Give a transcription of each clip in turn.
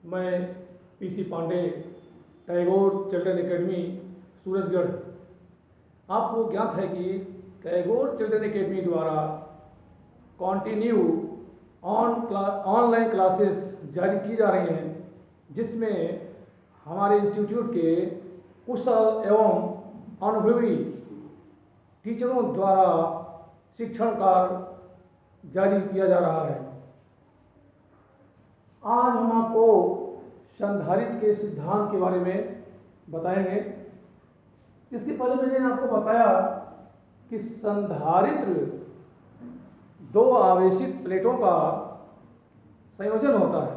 मैं PC Pandey, Tagore children academy, Surajgarh. आपको ज्ञात है कि टैगोर चिल्ड्रन एकेडमी द्वारा कॉन्टिन्यू ऑनलाइन क्लासेस जारी की जा रही हैं, जिसमें हमारे इंस्टीट्यूट के कुशल एवं अनुभवी टीचरों द्वारा शिक्षण कार्य जारी किया जा रहा है। आज हम आपको संधारित्र के सिद्धांत के बारे में बताएंगे। इसके पहले मैंने आपको बताया कि संधारित्र दो आवेशित प्लेटों का संयोजन होता है।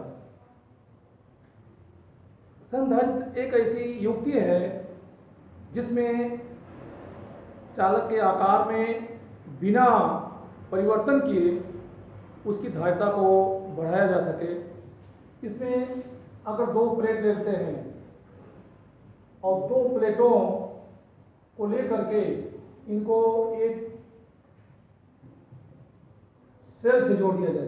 संधारित्र एक ऐसी युक्ति है जिसमें चालक के आकार में बिना परिवर्तन किए उसकी धारिता को बढ़ाया जा सके। इसमें अगर दो प्लेट लेते हैं और दो प्लेटों को लेकर के इनको एक सेल से जोड़ दिया जाए,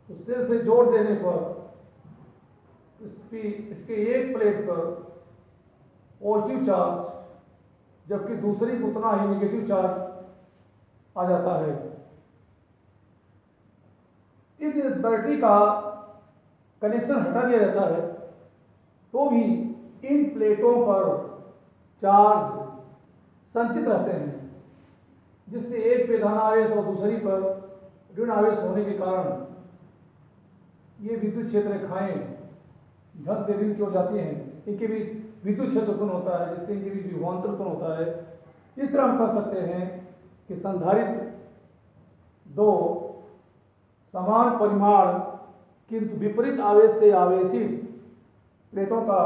तो सेल से जोड़ देने पर इसके एक प्लेट पर पॉजिटिव चार्ज जबकि दूसरी को उतना ही निगेटिव चार्ज आ जाता है। यदि इस बैटरी का कनेक्शन हटा दिया जाता है तो भी इन प्लेटों पर चार्ज संचित रहते हैं, जिससे एक पे धन आवेश और दूसरी पर ऋण आवेश होने के कारण ये विद्युत क्षेत्र रेखाएं धन से ऋण की ओर जाती हैं। इनके बीच विद्युत क्षेत्र उत्पन्न होता है, जिससे इनके बीच विभवांतर उत्पन्न होता है। इस तरह हम कह सकते हैं कि संधारित्र दो समान परिमाण किंतु विपरीत आवेश से आवेशित प्लेटों का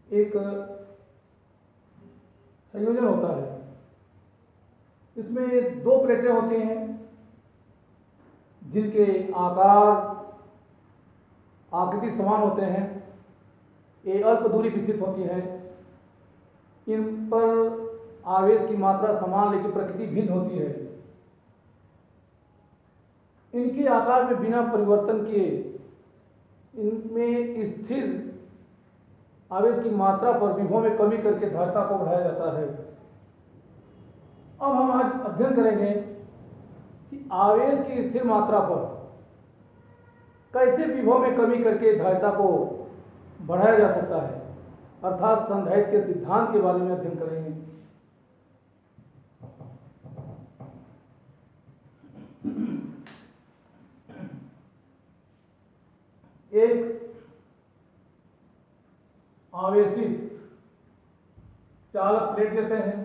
एक संयोजन होता है। इसमें दो प्लेटें होती हैं जिनके आकार आकृति समान होते हैं। ये अल्प दूरी पर स्थित होती है। इन पर आवेश की मात्रा समान लेकिन प्रकृति भिन्न होती है। इनके आकार में बिना परिवर्तन किए इनमें स्थिर आवेश की मात्रा पर विभव में कमी करके धारिता को बढ़ाया जाता है। अब हम आज अध्ययन करेंगे कि आवेश की स्थिर मात्रा पर कैसे विभव में कमी करके धारिता को बढ़ाया जा सकता है, अर्थात संधारित्र के सिद्धांत के बारे में अध्ययन करेंगे। एक आवेशित चालक प्लेट लेते हैं।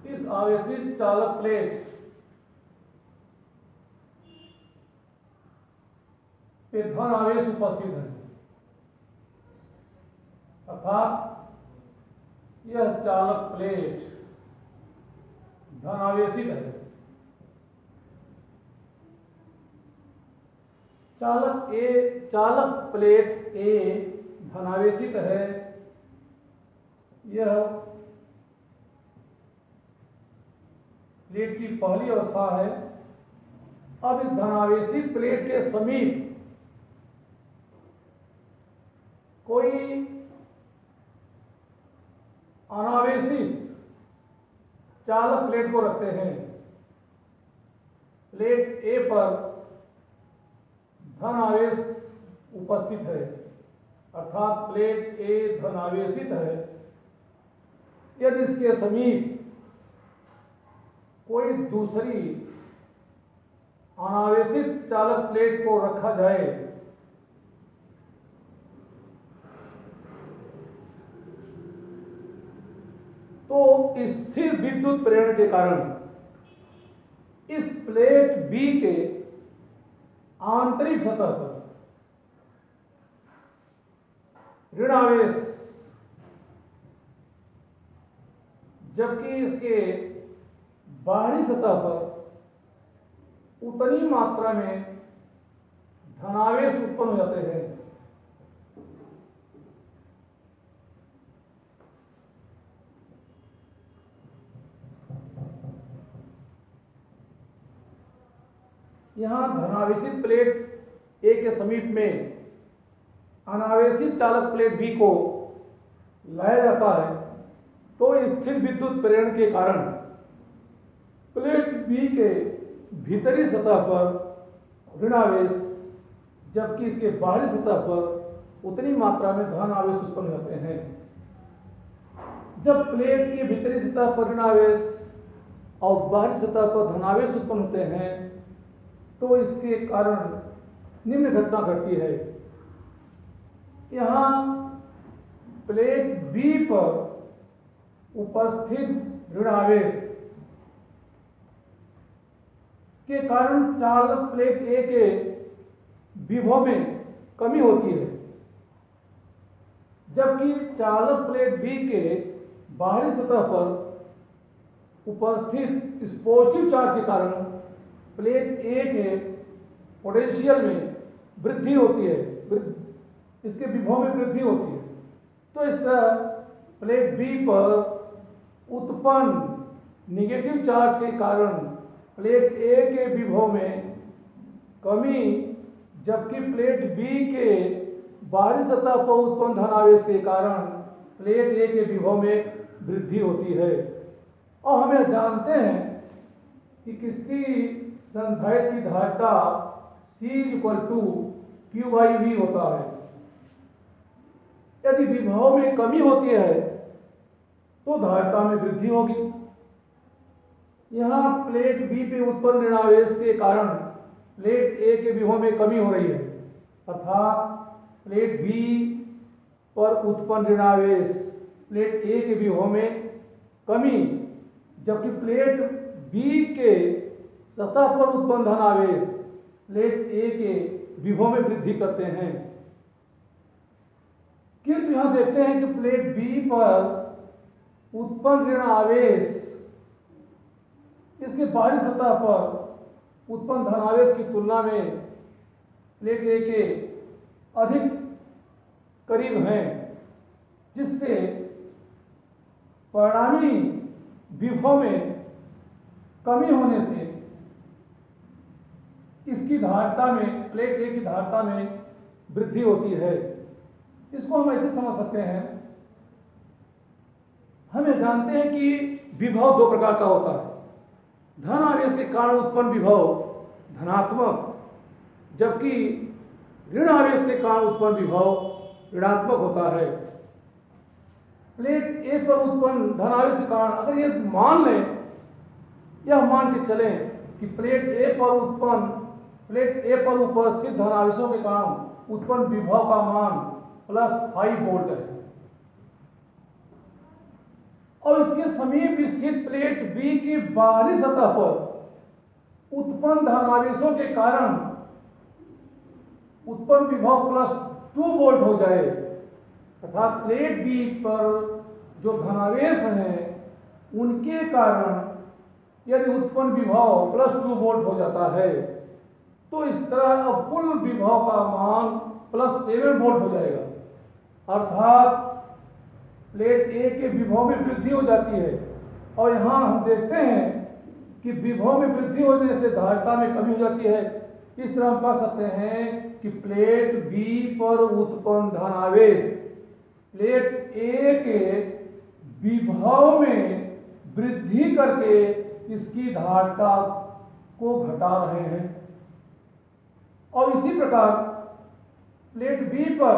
इस आवेशित चालक प्लेट पे धन आवेश उपस्थित है, अर्थात यह चालक प्लेट धन आवेशित है। चालक प्लेट ए धनावेशित है। यह प्लेट की पहली अवस्था है। अब इस धनावेशित प्लेट के समीप कोई अनावेशित चालक प्लेट को रखते हैं। प्लेट ए पर धन आवेश उपस्थित है, अर्थात प्लेट ए धन आवेशित है। यदि इसके समीप कोई दूसरी अनावेशित चालक प्लेट को रखा जाए तो स्थिर विद्युत प्रेरण के कारण इस प्लेट बी के आंतरिक सतह पर ऋण आवेश जबकि इसके बाहरी सतह पर उतनी मात्रा में धनावेश उत्पन्न हो जाते हैं। यहाँ धनावेशित प्लेट ए के समीप में अनावेशित चालक प्लेट बी को लाया जाता है तो स्थिर विद्युत प्रेरण के कारण प्लेट बी के भीतरी सतह पर ऋणावेश जबकि इसके बाहरी सतह पर उतनी मात्रा में धन आवेश उत्पन्न होते हैं। जब प्लेट के भीतरी सतह पर ऋणावेश और बाहरी सतह पर धनावेश उत्पन्न होते हैं तो इसके कारण निम्न घटना घटती है। यहाँ प्लेट बी पर उपस्थित ऋणावेश के कारण चालक प्लेट ए के विभव में कमी होती है, जबकि चालक प्लेट बी के बाहरी सतह पर उपस्थित इस पॉजिटिव चार्ज के कारण प्लेट ए के पोटेंशियल में वृद्धि होती है, इसके विभव में वृद्धि होती है। तो इस तरह प्लेट बी पर उत्पन्न निगेटिव चार्ज के कारण प्लेट ए के विभव में कमी, जबकि प्लेट बी के बाहरी सतह पर उत्पन्न धनावेश के कारण प्लेट ए के विभव में वृद्धि होती है। और हम जानते हैं कि किसकी संधारित्र की धारिता C=Q/V होता है। यदि विभव में कमी होती है तो धारिता में वृद्धि होगी। यहाँ प्लेट बी पे उत्पन्न ऋणावेश के कारण प्लेट ए के विभव में कमी हो रही है, अर्थात प्लेट बी पर उत्पन्न ऋणावेश प्लेट ए के विभव में कमी, जबकि प्लेट बी के सतह पर उत्पन्न धनावेश प्लेट ए के विभव में वृद्धि करते हैं। किंतु यहाँ देखते हैं कि प्लेट बी पर उत्पन्न ऋण आवेश इसके बाहरी सतह पर उत्पन्न धनावेश की तुलना में प्लेट ए के अधिक करीब हैं, जिससे परिणामी विभव में कमी होने से इसकी धारिता में, प्लेट ए की धारिता में वृद्धि होती है। इसको हम ऐसे समझ सकते हैं, हम ये जानते हैं कि विभव दो प्रकार का होता है। धन आवेश के कारण उत्पन्न विभव धनात्मक, जबकि ऋण आवेश के कारण उत्पन्न विभव ऋणात्मक होता है। प्लेट ए पर उत्पन्न धनावेश के कारण अगर ये मान लें, यह मान के चलें कि प्लेट ए पर उपस्थित धनावेशों के कारण उत्पन्न विभव का मान +5 वोल्ट है और इसके समीप स्थित प्लेट बी की बाहरी सतह पर उत्पन्न धनावेशों के कारण उत्पन्न विभव +2 वोल्ट हो जाए, अर्थात प्लेट बी पर जो धनावेश हैं उनके कारण यदि उत्पन्न विभव +2 वोल्ट हो जाता है तो इस तरह अब कुल विभव का मान +7 वोल्ट हो जाएगा, अर्थात प्लेट ए के विभव में वृद्धि हो जाती है। और यहाँ हम देखते हैं कि विभव में वृद्धि होने से धारिता में कमी हो जाती है। इस तरह हम कह सकते हैं कि प्लेट बी पर उत्पन्न धनावेश प्लेट ए के विभव में वृद्धि करके इसकी धारिता को घटा रहे हैं। और इसी प्रकार प्लेट बी पर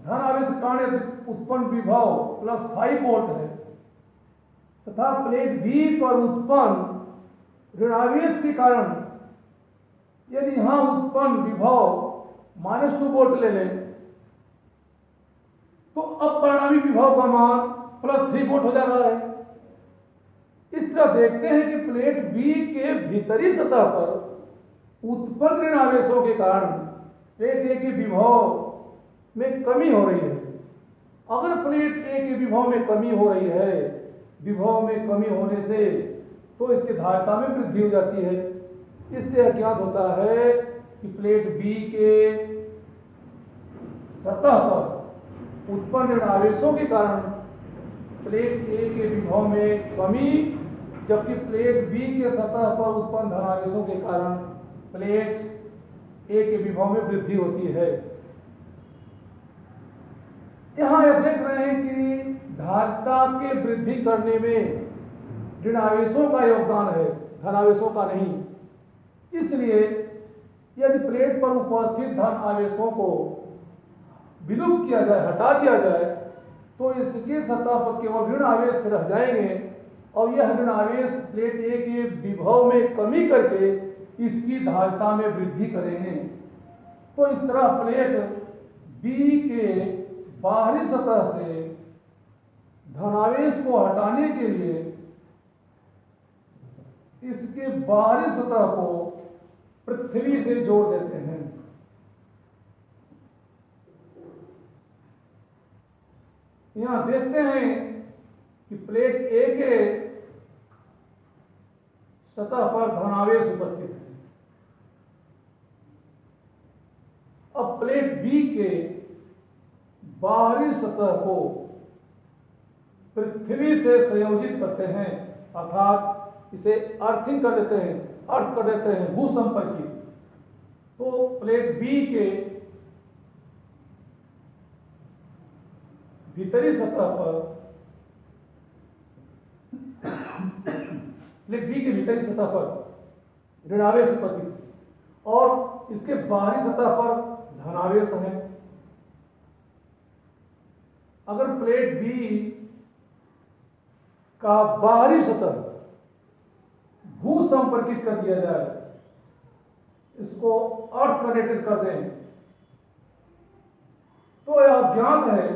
धन आवेश के कारण उत्पन्न विभव +5 वोल्ट है तथा प्लेट बी पर उत्पन्न ऋणावेश के कारण यदि यहां उत्पन्न विभव -2 वोल्ट ले लें तो अब परिणामी विभव का मान +3 वोल्ट हो जा रहा है। इस तरह देखते हैं कि प्लेट बी के भीतरी सतह पर उत्पन्न ऋण आवेशों के कारण प्लेट ए के विभव में कमी हो रही है। अगर प्लेट ए के विभव में कमी हो रही है, विभव में कमी होने से तो इसकी धारिता में वृद्धि हो जाती है। इससे अज्ञात होता है कि प्लेट बी के सतह पर उत्पन्न ऋण आवेशों के कारण प्लेट ए के विभव में कमी, जबकि प्लेट बी के सतह पर उत्पन्न धनावेशों के कारण प्लेट ए के विभव में वृद्धि होती है। यहाँ आप देख रहे हैं कि धारिता के वृद्धि करने में ऋण आवेशों का योगदान है, धनावेशों का नहीं। इसलिए यदि प्लेट पर उपस्थित धन आवेशों को विलुप्त किया जाए, हटा दिया जाए, तो इसके सतह पर केवल ऋण आवेश रह जाएंगे और यह ऋण आवेश प्लेट ए के विभव में कमी करके इसकी धारिता में वृद्धि करेंगे। तो इस तरह प्लेट बी के बाहरी सतह से धनावेश को हटाने के लिए इसके बाहरी सतह को पृथ्वी से जोड़ देते हैं। यहां देखते हैं कि प्लेट ए के सतह पर धनावेश उपस्थित है। अब प्लेट बी के बाहरी सतह को पृथ्वी से संयोजित करते हैं, अर्थात इसे अर्थिंग कर देते हैं, अर्थ कर देते हैं, भू संपर्कित। तो प्लेट बी के भीतरी सतह पर प्लेट बी के भीतरी सतह पर ऋणावेश उपस्थित और इसके बाहरी सतह पर धनावेश है। अगर प्लेट बी का बाहरी सतह भू संपर्कित कर दिया जाए, इसको अर्थ कनेक्टेड कर दें, तो यह ज्ञात है,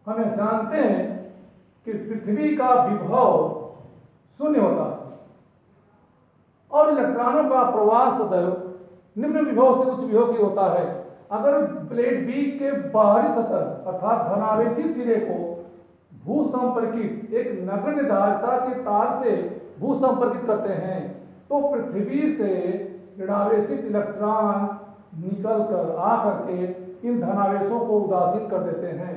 हमें जानते हैं कि पृथ्वी का विभव शून्य होता है और इलेक्ट्रॉनों का प्रवाह सदैव निम्न विभव से उच्च विभव की होता है। अगर प्लेट बी के बाहरी सतह अर्थात धनावेशी सिरे को भू संपर्कित एक नगण्य धारिता के तार से भू संपर्कित करते हैं, तो पृथ्वी से ऋणावेशित इलेक्ट्रॉन निकल कर आकर के इन धनावेशों को उदासीन कर देते हैं।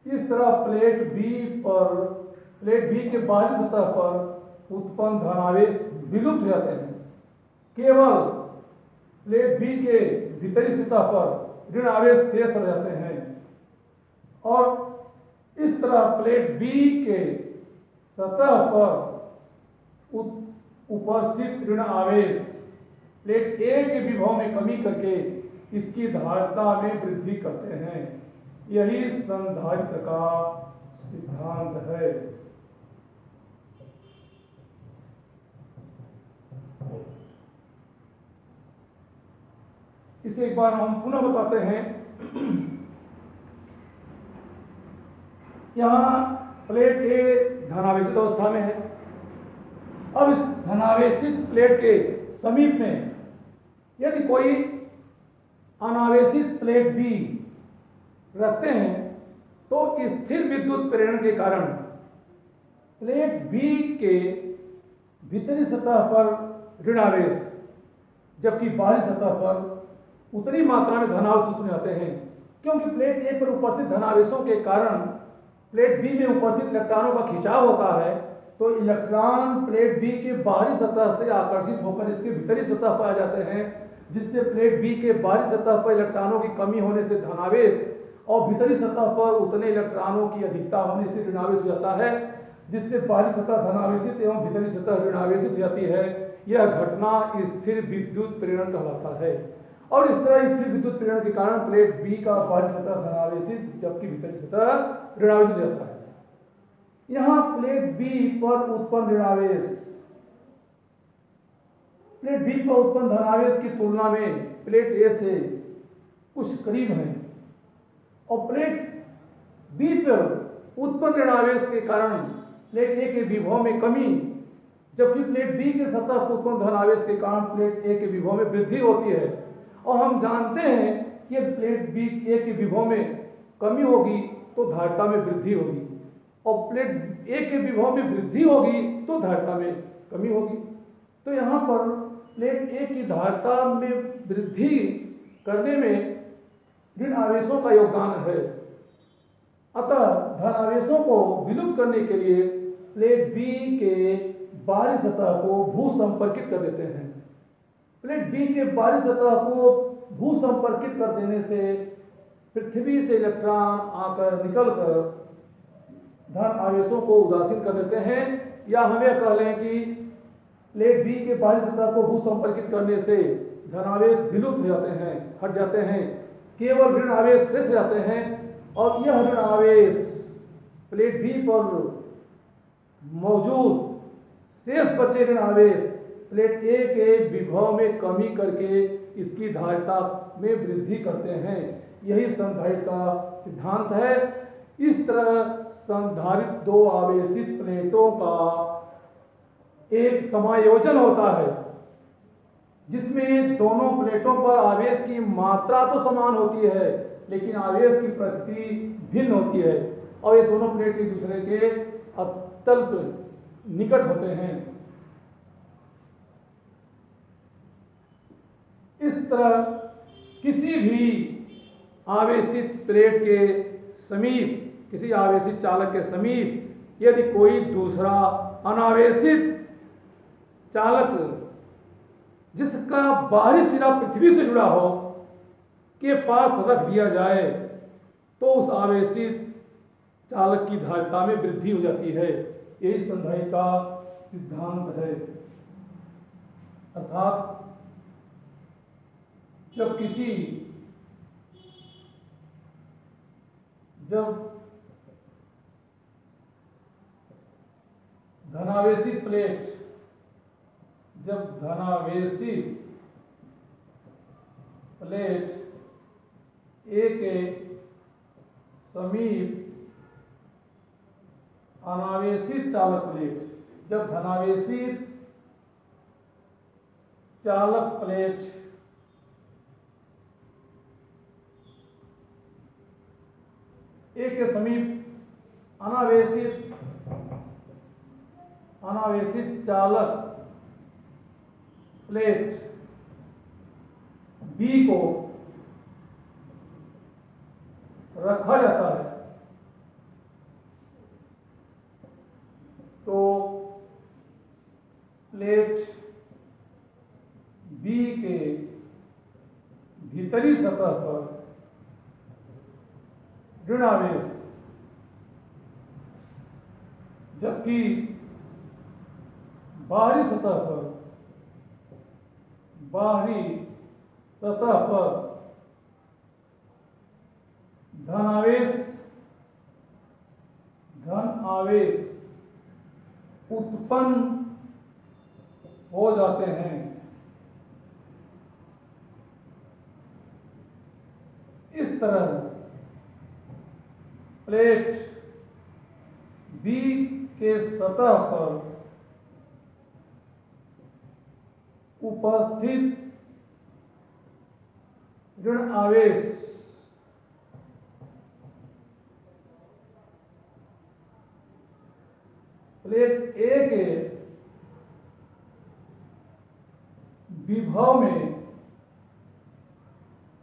इस तरह प्लेट बी के बाहरी सतह पर उत्पन्न धनावेश विलुप्त हो जाते हैं। केवल प्लेट बी के भीतरी सतह पर ऋण आवेश शेष रह जाते हैं और इस तरह प्लेट बी के सतह पर उपस्थित ऋण आवेश प्लेट ए के विभव में कमी करके इसकी धारिता में वृद्धि करते हैं। यही संधारित्र का सिद्धांत है। इसे एक बार हम पुनः बताते हैं। यहां प्लेट ए धनावेशित अवस्था में है। अब इस धनावेशित प्लेट के समीप में यदि कोई अनावेशित प्लेट बी रखते हैं, तो स्थिर विद्युत प्रेरण के कारण प्लेट बी के भीतरी सतह पर ऋणावेश जबकि बाहरी सतह पर उतनी मात्रा में धनावेश उत्पन्न होते हैं, क्योंकि प्लेट ए पर उपस्थित धनावेशों के कारण प्लेट बी में उपस्थित इलेक्ट्रॉनों का खिंचाव होता है। तो इलेक्ट्रॉन प्लेट बी के बाहरी सतह से आकर्षित होकर इसके भीतरी सतह पर आ जाते हैं, जिससे प्लेट बी के बाहरी सतह पर इलेक्ट्रॉनों की कमी होने से धनावेश और भीतरी सतह पर उतने इलेक्ट्रॉनों की अधिकता होने से ऋणावेश हो जाता है, जिससे बाहरी सतह धनावेशित एवं भीतरी सतह ऋणावेशित हो जाती है। यह घटना स्थिर विद्युत प्रेरण कहलाता है। और इस तरह स्थिर विद्युत प्रेरण के कारण प्लेट बी का बाहरी सतह धनावेशित जबकि भीतरी सतह ऋणावेशित हो जाता है। यहाँ प्लेट बी पर उत्पन्न ऋणावेश प्लेट बी पर उत्पन्न धनावेश की तुलना में प्लेट ए से कुछ करीब है और प्लेट बी पर उत्पन्न ऋणावेश के कारण प्लेट ए के विभव में कमी, जबकि प्लेट बी के सतह पर उत्पन्न धनावेश के कारण प्लेट ए के विभव में वृद्धि होती है। और हम जानते हैं कि प्लेट बी ए के विभव में कमी होगी तो धारिता में वृद्धि होगी और प्लेट ए के विभव में वृद्धि होगी तो धारिता में कमी होगी। तो यहाँ पर प्लेट ए की धारिता में वृद्धि करने में ऋण आवेशों का योगदान है। अतः धन आवेशों को विलुप्त करने के लिए प्लेट बी के बाहरी सतह को भू संपर्कित कर देते हैं। प्लेट बी के बाहरी सतह को भू संपर्कित कर देने से पृथ्वी से इलेक्ट्रॉन आकर निकलकर धन आवेशों को उदासीन कर देते हैं, या हमें कह लें कि प्लेट बी के बाहरी सतह को भू संपर्कित करने से धनावेश विलुप्त हो जाते हैं, हट जाते हैं, केवल ऋण आवेश शेष जाते हैं, और यह ऋण आवेश प्लेट बी पर मौजूद शेष बचे ऋण आवेश प्लेट ए के विभव में कमी करके इसकी धारिता में वृद्धि करते हैं। यही संधारित्र का सिद्धांत है। इस तरह संधारित दो आवेशित प्लेटों का एक समायोजन होता है जिसमें दोनों प्लेटों पर आवेश की मात्रा तो समान होती है, लेकिन आवेश की प्रकृति भिन्न होती है, और ये दोनों प्लेट एक दूसरे के अत्यल्प निकट होते हैं। इस तरह किसी भी आवेशित प्लेट के समीप, किसी आवेशित चालक के समीप यदि कोई दूसरा अनावेशित चालक जिसका बाहरी सिरा पृथ्वी से जुड़ा हो के पास रख दिया जाए तो उस आवेशित चालक की धारिता में वृद्धि हो जाती है। यही संधारित्र का सिद्धांत है। अर्थात जब धनावेशित प्लेट ए के समीप अनावेशित चालक प्लेट, जब धनावेशित चालक प्लेट ए के समीप अनावेशित चालक प्लेट बी को रखा जाता है तो प्लेट बी के भीतरी सतह पर ऋण आवेश, जबकि बाहरी सतह पर धन आवेश उत्पन्न हो जाते हैं। इस तरह प्लेट बी के सतह पर उपस्थित ऋण आवेश प्लेट ए के विभव में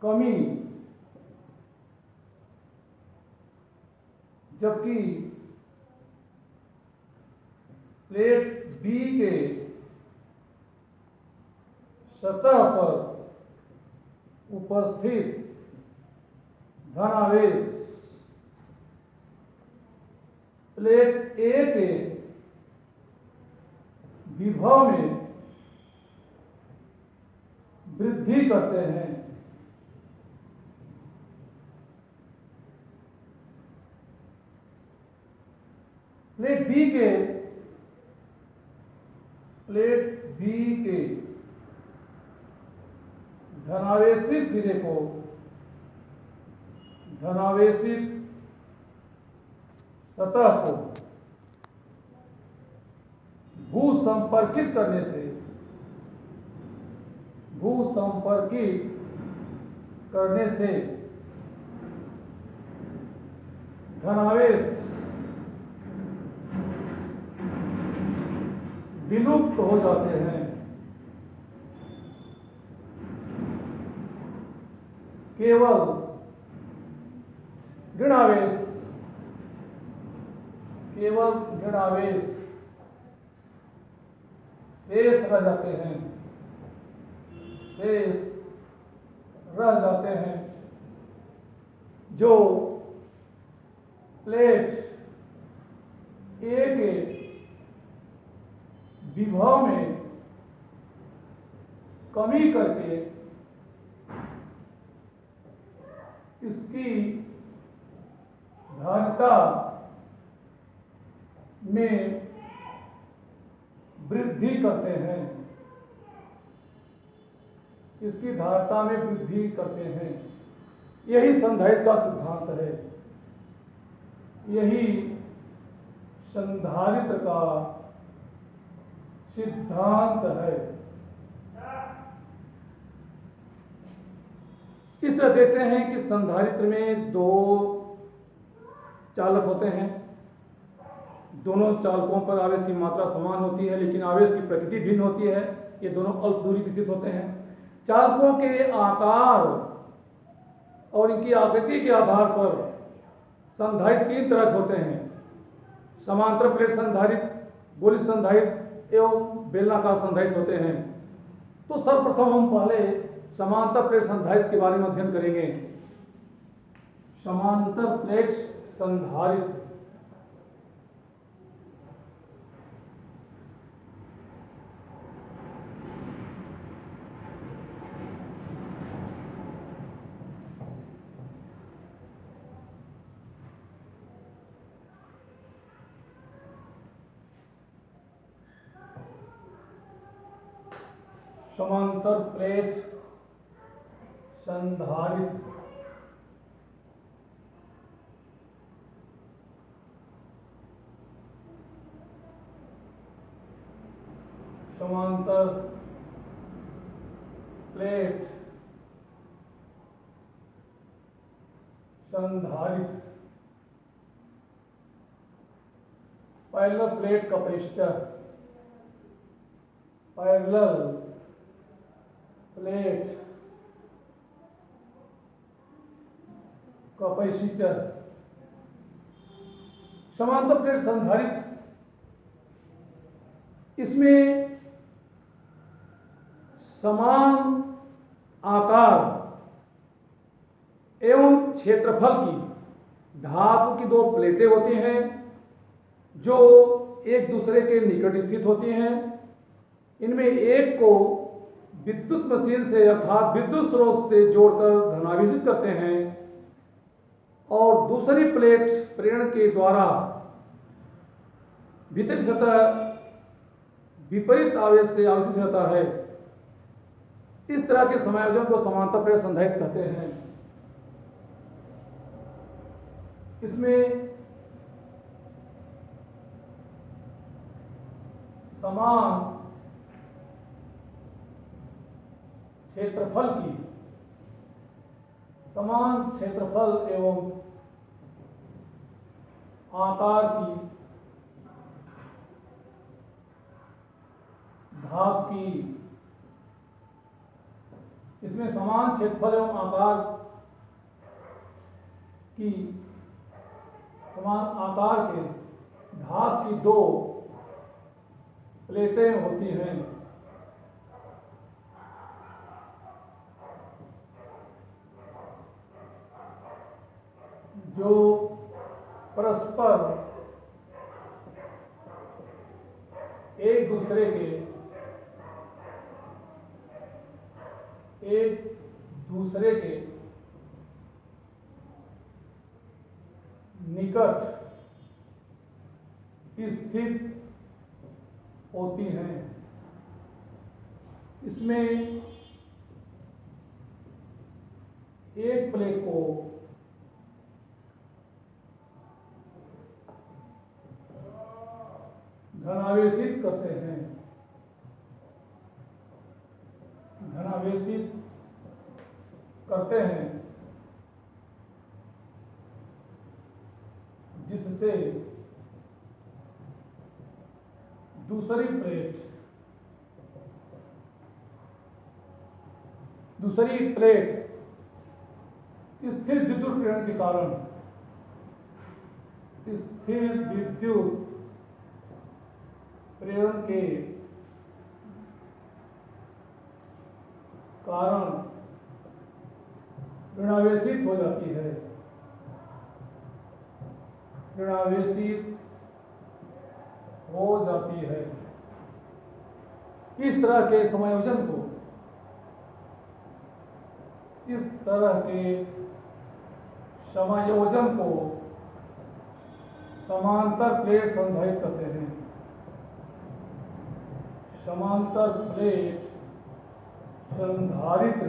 कमी, जबकि प्लेट बी के सतह पर उपस्थित धन आवेश प्लेट ए के विभव में वृद्धि करते हैं। प्लेट बी के धनावेशित सिरे को धनावेशित सतह को भू संपर्कित करने से धनावेश विलुप्त हो जाते हैं। केवल ऋण आवेश शेष रह जाते हैं। शेष रह जाते हैं, जो प्लेट ए के विभव में कमी करके इसकी धारिता में वृद्धि करते हैं, इसकी धारिता में वृद्धि करते हैं। यही संधारित्र का सिद्धांत है, यही संधारित्र का सिद्धांत है। इस तरह देखते हैं कि संधारित्र में दो चालक होते हैं, दोनों चालकों पर आवेश की मात्रा समान होती है, लेकिन आवेश की प्रकृति भिन्न होती है। ये दोनों अल्प दूरी पर स्थित होते हैं। चालकों के आकार और इनकी आकृति के आधार पर संधारित्र तीन तरह के होते हैं: समांतर प्लेट संधारित्र, गोलीय संधारित्र एवं बेलनाकार संधारित्र होते हैं। तो सर्वप्रथम हम पहले समांतर प्लेट संधारित्र के बारे में अध्ययन करेंगे। समांतर प्लेट संधारित्र समांतर प्लेट संधारित्र समांतर प्लेट संधारित्र parallel plate capacitor, parallel plate capacitor. समांतर प्लेट संधारित्र, इसमें समान आकार एवं क्षेत्रफल की धातु की दो प्लेटें होती हैं, जो एक दूसरे के निकट स्थित होती हैं। इनमें एक को विद्युत मशीन से अर्थात विद्युत स्रोत से जोड़कर धनावेशित करते हैं और दूसरी प्लेट प्रेरण के द्वारा भीतरी सतह विपरीत आवेश से आवेशित होता है। इस तरह के समायोजन को समांतर प्लेट संधारित्र कहते हैं। इसमें समान क्षेत्रफल की, समान क्षेत्रफल एवं आकार की धातु की, इसमें समान क्षेत्रफल एवं आकार की, समान आकार के धातु की दो प्लेटें होती हैं, जो परस्पर एक दूसरे के निकट स्थित होती हैं। इसमें एक प्लेट को धनावेशित करते हैं, धनावेशित करते हैं, जिससे दूसरी प्लेट स्थिर विद्युत प्रेरण के कारण, स्थिर विद्युत प्रेरण के कारण ऋणावेशित हो जाती है। ऋणावेशित हो जाती है। इस तरह के समायोजन को समांतर प्लेट संधारित्र कहते हैं। समांतर प्लेट संधारित्र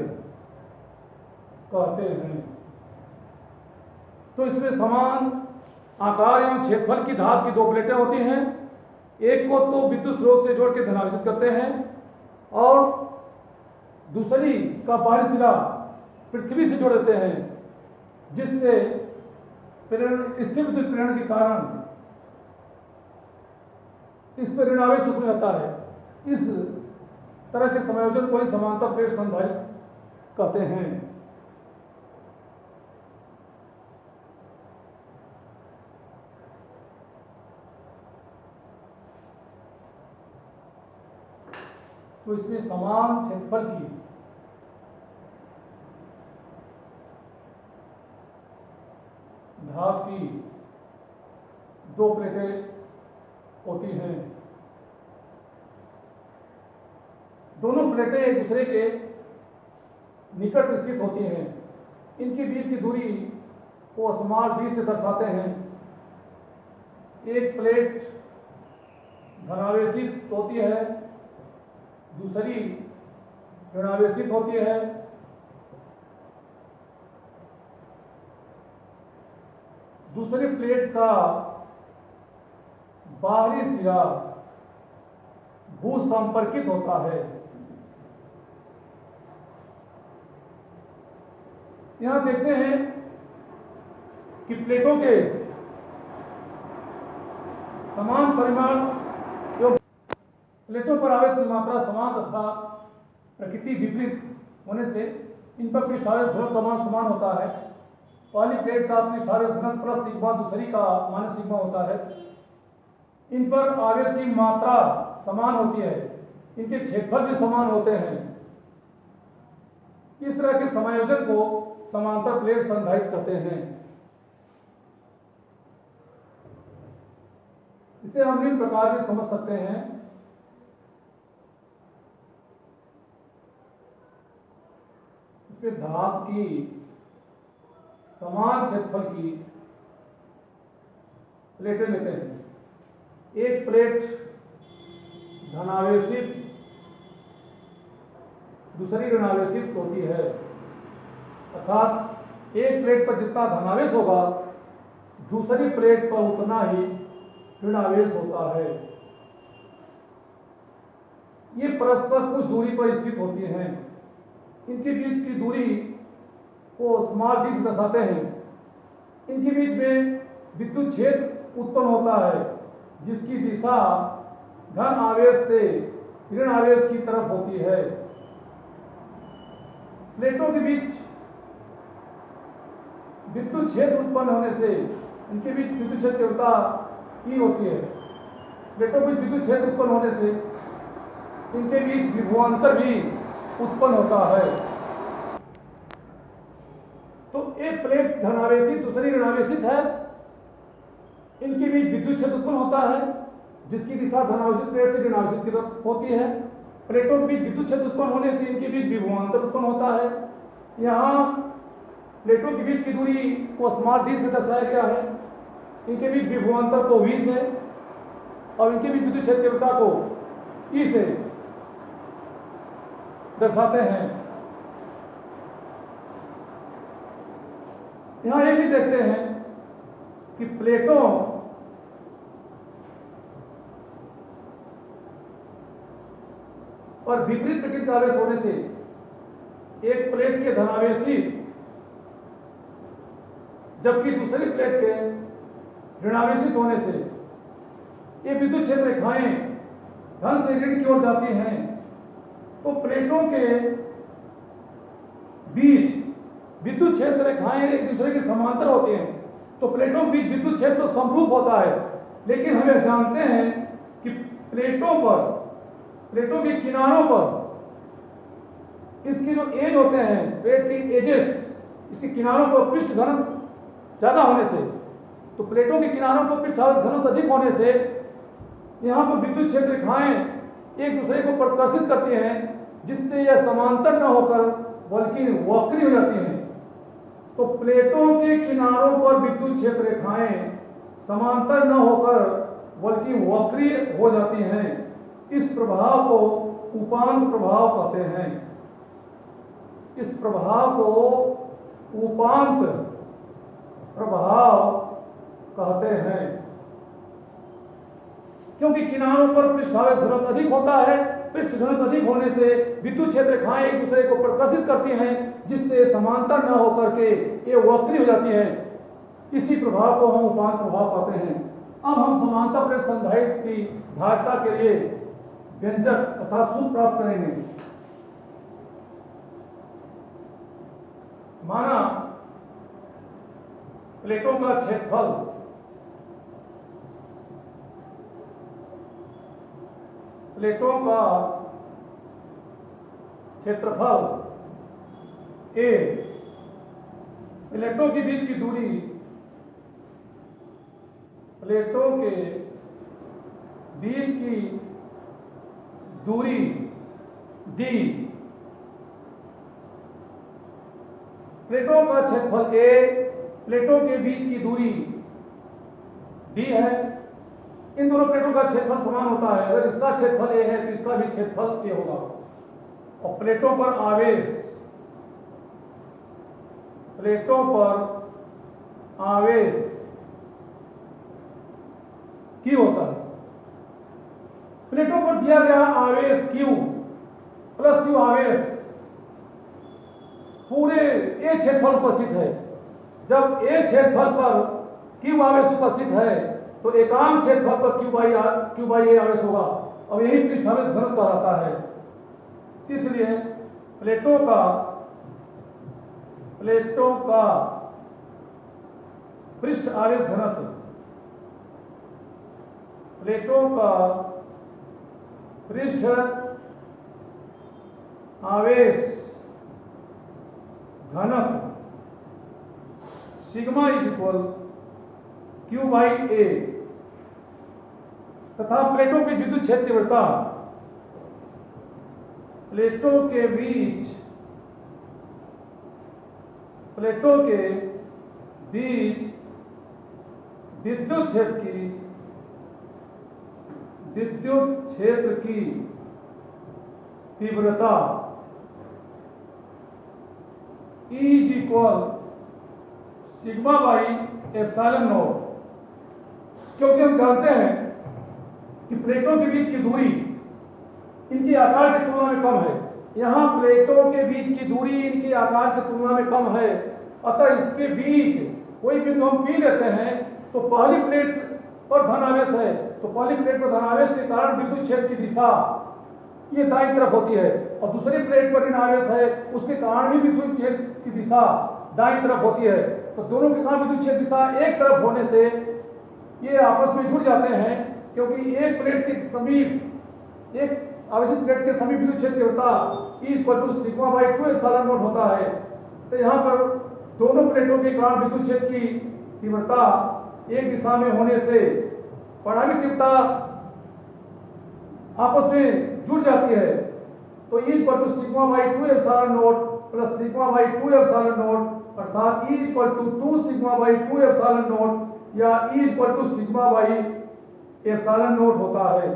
कहते हैं। तो इसमें समान आकार एवं क्षेत्रफल की धात की दो प्लेटें होती हैं। एक को तो विद्युत स्रोत से जोड़ के धनावेशित करते हैं और दूसरी का बाहरी सिरा पृथ्वी से जोड़ देते हैं, जिससे स्थिर विद्युत प्रेरण के कारण इस पर ऋणावेश उत्पन्न होता है। इस तरह के समायोजन को ही समांतर प्लेट संधारित्र कहते हैं। तो इसमें समान क्षेत्रफल की धात की दो प्लेटें होती हैं। दोनों प्लेटें एक दूसरे के निकट स्थित होती हैं। इनके बीच की दूरी को स्मॉल d से दर्शाते हैं। एक प्लेट धनावेशित होती है, दूसरी ऋणावेशित होती है। दूसरी प्लेट का बाहरी सिरा भू संपर्कित होता है। यहां देखते हैं कि प्लेटों के समान परिमाण एवं प्लेटों पर आवेश की मात्रा समान तथा प्रकृति विपरीत होने से इन पर पृष्ठावेश घनत्व समान होता है। पहली प्लेट का पृष्ठावेश घनत्व प्लस सिग्मा, दूसरी का माइनस सिग्मा होता है। इन पर आवेश की मात्रा समान होती है, इनके क्षेत्रफल भी समान होते हैं। इस तरह के समायोजन को समांतर प्लेट संधारित्र कहते हैं। इसे हम निम्न प्रकार से समझ सकते हैं। इसमें धात की समान क्षेत्रफल की प्लेटें लेते हैं। एक प्लेट धनावेशित, दूसरी ऋणावेशित होती है, अर्थात एक प्लेट पर जितना धनावेश होगा दूसरी प्लेट पर उतना ही ऋणावेश होता है। ये परस्पर कुछ दूरी पर स्थित होती हैं। इनके बीच की दूरी को स्मॉल d से दर्शाते हैं। इनके बीच में विद्युत क्षेत्र उत्पन्न होता है, जिसकी दिशा धन आवेश से ऋण आवेश की तरफ होती है। प्लेटों के बीच विद्युत क्षेत्र उत्पन्न होने से इनके बीच विद्युत क्षेत्र तीव्रता E होती है। प्लेटों के बीच विद्युत क्षेत्र उत्पन्न होने से इनके बीच विभवांतर भी उत्पन्न होता है। तो एक प्लेट धनावेशित, दूसरी ऋणावेशित है। इनके बीच विद्युत क्षेत्र उत्पन्न होता है, जिसकी दिशा धनावेशित प्लेट से ऋणावेशित की तरफ होती है। प्लेटों के बीच विद्युत क्षेत्र उत्पन्न होने से इनके बीच विभवांतर उत्पन्न होता है। यहाँ प्लेटों के बीच की दूरी को स्मॉल d से दर्शाया गया है। इनके बीच विभवांतर को v से और इनके बीच विद्युत क्षेत्र तीव्रता को E से दर्शाते हैं। यहां ये भी देखते हैं कि प्लेटों पर विपरीत प्रकृति का आवेश होने से एक प्लेट के धनावेशित जबकि दूसरी प्लेट के ऋणावेशित होने से ये विद्युत क्षेत्र रेखाएं धन से ऋण की ओर जाती हैं। तो प्लेटों के बीच विद्युत क्षेत्र रेखाएं एक दूसरे के समांतर होती हैं। तो प्लेटों के बीच विद्युत क्षेत्र तो समरूप होता है, लेकिन हम यह जानते हैं कि प्लेटों के किनारों पर इसके जो एज होते हैं, प्लेट के एजेस, इसके किनारों पर पृष्ठ घनत्व ज़्यादा होने से, तो प्लेटों के किनारों पर पृष्ठ आवेश घनत्व अधिक होने से यहाँ पर विद्युत क्षेत्र रेखाएं एक दूसरे को प्रतिकर्षित करती हैं, जिससे यह समांतर न होकर बल्कि वक्री हो जाती हैं। तो प्लेटों के किनारों पर विद्युत क्षेत्र रेखाएं समांतर न होकर बल्कि वक्री हो जाती हैं। इस प्रभाव को उपांत प्रभाव कहते हैं। इस प्रभाव को उपांत प्रभाव कहते हैं, क्योंकि किनारों पर पृष्ठावेश घनत्व अधिक होता है। पृष्ठ घनत्व अधिक होने से विद्युत क्षेत्र रेखाएं एक दूसरे को प्रतिकर्षित करती हैं, जिससे समांतर न होकर के ये वक्री हो जाती हैं। इसी प्रभाव को हम उपांत प्रभाव कहते हैं। अब हम समांतर प्लेट संधारित्र की धारिता के लिए व्यंजक तथा सूत्र प्राप्त करेंगे। माना प्लेटों का क्षेत्रफल A, प्लेटों के बीच की दूरी, प्लेटों के बीच की दूरी D, प्लेटों का क्षेत्रफल A, प्लेटों के बीच की दूरी D है। इन दोनों प्लेटों का क्षेत्रफल समान होता है। अगर इसका क्षेत्रफल A है तो इसका भी क्षेत्रफल A होगा। और प्लेटों पर आवेश Q होता है। प्लेटों पर दिया गया आवेश Q प्लस Q आवेश पूरे A क्षेत्रफल उपस्थित है। जब A क्षेत्रफल पर Q आवेश उपस्थित है तो एकांक क्षेत्रफल पर Q बाई A आवेश होगा। अब यही पृष्ठ आवेश घनत्व कहलाता है। इसलिए प्लेटों का पृष्ठ आवेश घनत्व, प्लेटों का पृष्ठ आवेश घनत्व sigma is equal Q by A तथा प्लेटों की विद्युत क्षेत्र तीव्रता, प्लेटों के बीच विद्युत क्षेत्र की तीव्रता E is equal sigma by epsilon not. क्योंकि हम जानते हैं कि प्लेटों के बीच की दूरी इनके आकार की तुलना में कम है। यहाँ प्लेटों के बीच की दूरी इनके आकार की तुलना में कम है, अतः इसके बीच कोई बिंदु हम P लेते हैं तो पहली प्लेट पर धन आवेश है, तो पहली प्लेट पर धन आवेश के कारण विद्युत क्षेत्र की दिशा ये दाईं तरफ होती है, और दूसरी प्लेट पर ऋण आवेश है, उसके कारण भी विद्युत क्षेत्र की दिशा दाईं तरफ होती है। तो दोनों के कारण विद्युत क्षेत्र दिशा एक तरफ होने से ये आपस में जुड़ जाते हैं, क्योंकि एक प्लेट के समीप, एक आवेशित प्लेट के समीप विद्युत क्षेत्र तीव्रता E equal to sigma by 2 epsilon naught होता है। तो यहाँ पर दोनों प्लेटों के कारण विद्युत क्षेत्र की तीव्रता एक दिशा में होने से परिणामी तीव्रता आपस में जुड़ जाती है। तो E equal to sigma by 2 epsilon naught plus sigma by 2 epsilon naught, अर्थात E equal to 2 sigma by 2 epsilon naught या E equal to sigma by epsilon naught होता है।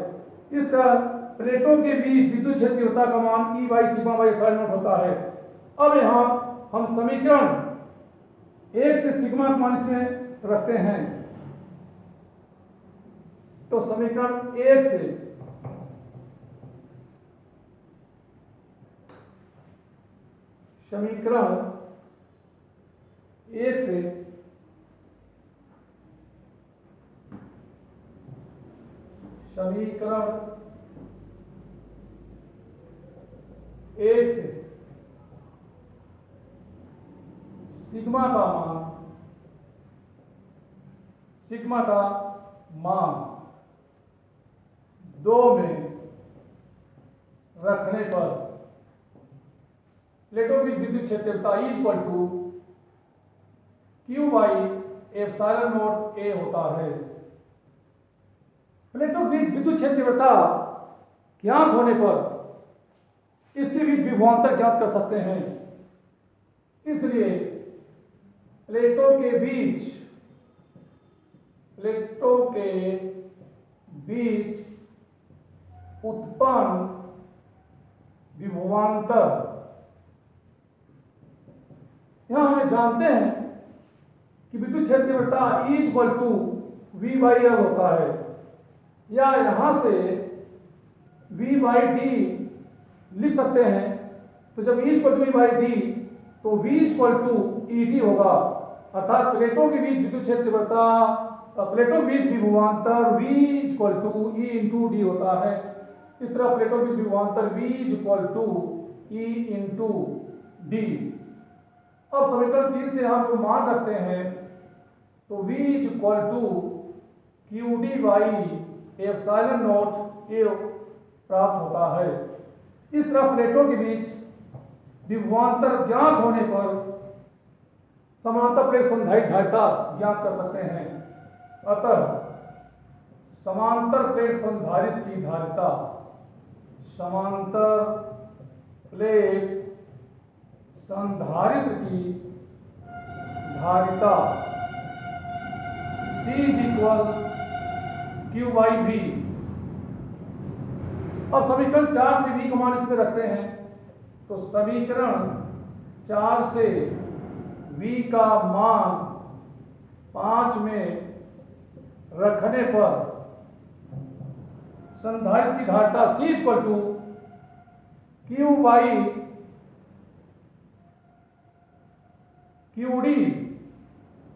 इस तरह प्लेटों के बीच विद्युत क्षेत्र तीव्रता का मान E by sigma by epsilon naught होता है। अब यहाँ हम समीकरण 1 से सिग्मा का मान इसमें रखते हैं। तो समीकरण 1 से सिग्मा का मान 2 में रखने पर प्लेटों की विद्युत क्षेत्रफलता E equal to Q by epsilon naught A होता है। प्लेटों की विद्युत क्षेत्रफलता ज्ञात होने पर इसके बीच विभवांतर ज्ञात कर सकते हैं। इसलिए प्लेटों के बीच उत्पन्न विभवांतर, यहां हमें जानते हैं कि विद्युत क्षेत्रफलता E equal to V by L होता है, या यहां से V बाई D लिख सकते हैं। तो जब E equal to V by D तो V इक्वल टू ED होगा, अर्थात प्लेटों के बीच विद्युत क्षेत्रफलता, प्लेटों के बीच विभवांतर V equal to E into D होता है। इस तरह प्लेटों के बीच विभवांतर V equal to E into D। अब समीकरण 3 से हम जो मान रखते हैं तो V equal to QD by epsilon naught A प्राप्त होता है। इस तरह प्लेटों के बीच विभवांतर ज्ञात होने पर समांतर प्लेट संधारित्र धारिता ज्ञात कर सकते हैं। अतः समांतर प्लेट संधारित्र की धारिता, समांतर प्लेट संधारित्र की धारिता C equal Q by V। अब समीकरण 4 से V का मान इसमें रखते हैं तो समीकरण 4 से V का मान 5 में रखने पर संधारित्र की धारिता C equal to Q by QD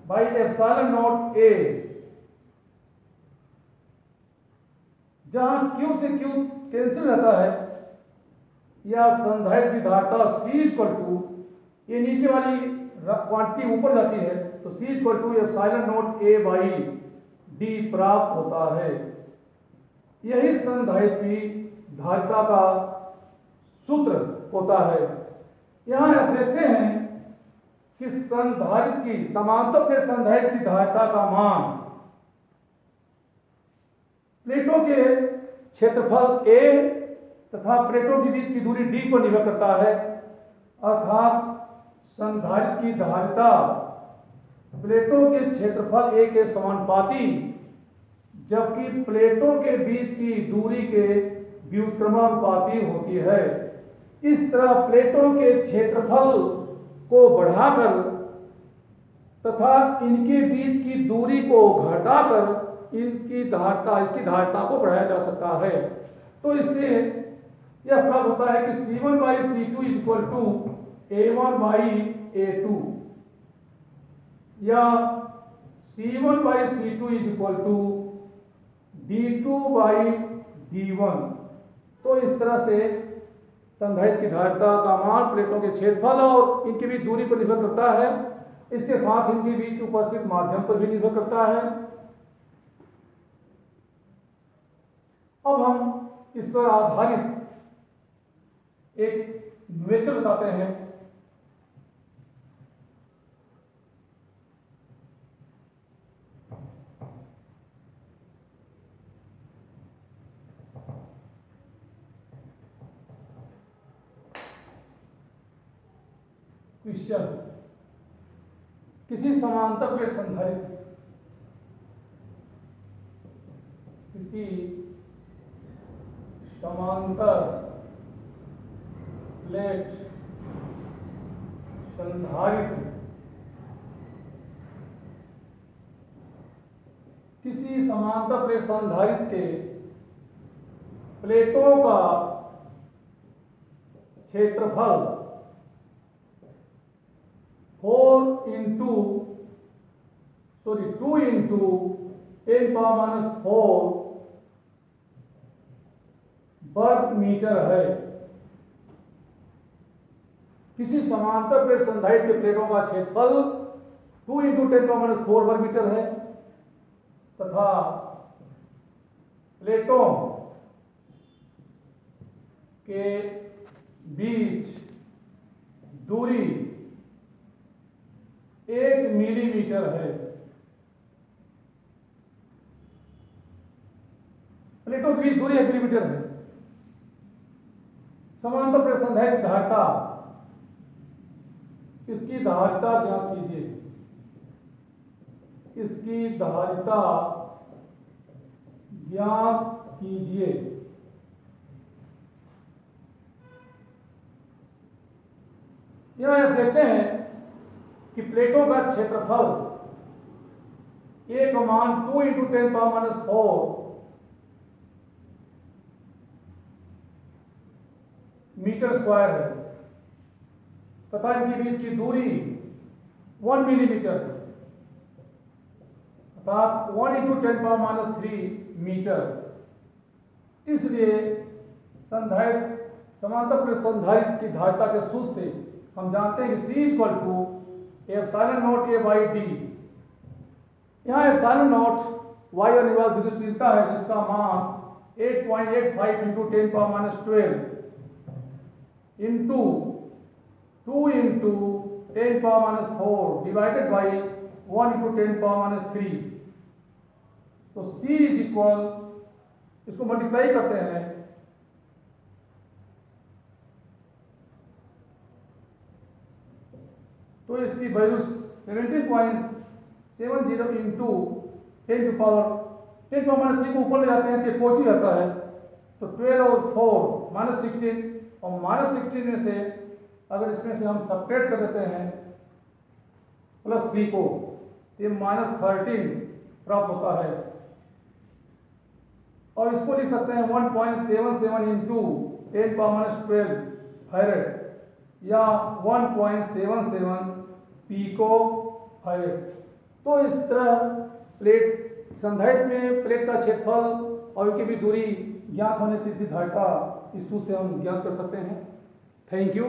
by epsilon naught A, जहां Q से Q कैंसिल रहता है, या संधारित्र की धारिता C इक्वल टू, ये नीचे वाली क्वांटिटी ऊपर जाती है तो C equal to epsilon naught A by D प्राप्त होता है। यही संधारित्र की धारिता का सूत्र होता है। यहां आप देखते हैं कि संधारित्र की, समांतर प्लेट संधारित्र की धारिता का मान प्लेटों के क्षेत्रफल A तथा प्लेटों के बीच की दूरी D पर निर्भर करता है। अर्थात संधारित्र की धारिता प्लेटों के क्षेत्रफल A के समानुपाती, जबकि प्लेटों के बीच की दूरी के व्युत्क्रमानुपाती होती है। इस तरह प्लेटों के क्षेत्रफल को बढ़ाकर तथा इनके बीच की दूरी को घटाकर इसकी धारिता को बढ़ाया जा सकता है। तो इससे यह प्राप्त होता है कि C1 by C2 equal to A1 by A2, या C1 by C2 equal to D2 by D1। तो इस तरह से संधारित्र की धारिता का मान प्लेटों के क्षेत्रफल और इनके बीच दूरी पर निर्भर करता है। इसके साथ इनके बीच उपस्थित माध्यम पर भी निर्भर करता है। अब हम इस पर आधारित एक न्यूमेरिकल बताते हैं। क्वेश्चन, किसी समांतर प्लेट संधारित्र, किसी समांतर प्लेट संधारित्र, किसी समांतर प्लेट संधारित्र के प्लेटों का क्षेत्रफल 2 इंटू 10⁻⁴ वर्ग मीटर है। किसी समांतर प्लेट संधारित्र के प्लेटों का क्षेत्रफल 2 इंटू 10⁻⁴ वर्ग मीटर है तथा प्लेटों के बीच दूरी 1 मिलीमीटर है। प्लेटों के बीच दूरी 1 मिलीमीटर है। समांतर प्लेट संधारित्र की धारिता, इसकी धारिता ज्ञात कीजिए। इसकी धारिता ज्ञात कीजिए। यहां आप देखते हैं कि प्लेटों का क्षेत्रफल A का मान 2 × 10⁻⁴ मीटर स्क्वायर है तथा इनके बीच की दूरी 1 मिलीमीटर है, अर्थात 1 × 10⁻³ मीटर। इसलिए समांतर प्लेट संधारित्र की धारिता के सूत्र से हम जानते हैं कि C = ε0A/d। यहाँ ε0 वायु अनिवार्य विद्युतशीलता है जिसका मान 8.85 × 10⁻12 into 2 × 10⁻⁴ divided by 1 × 10⁻³ तो C इसको मल्टीप्लाई करते हैं तो इसकी वैल्यू 17.70 into 10⁻³ को ऊपर ले जाते हैं तो पहुंच ही जाता है। तो 12 और 4 -16 और -16 में से अगर इसमें से हम सब्ट्रैक्ट कर देते हैं +3 को तो ये -13 प्राप्त होता है। और इसको लिख सकते हैं 1.77 into 10⁻12 फैरेड या 1.77 पिको फैरेड। तो इस तरह प्लेट संधारित्र में प्लेट का क्षेत्रफल और इनकी भी दूरी ज्ञात होने से इसकी धारिता इस सूत्र से हम ज्ञात कर सकते हैं। Thank you.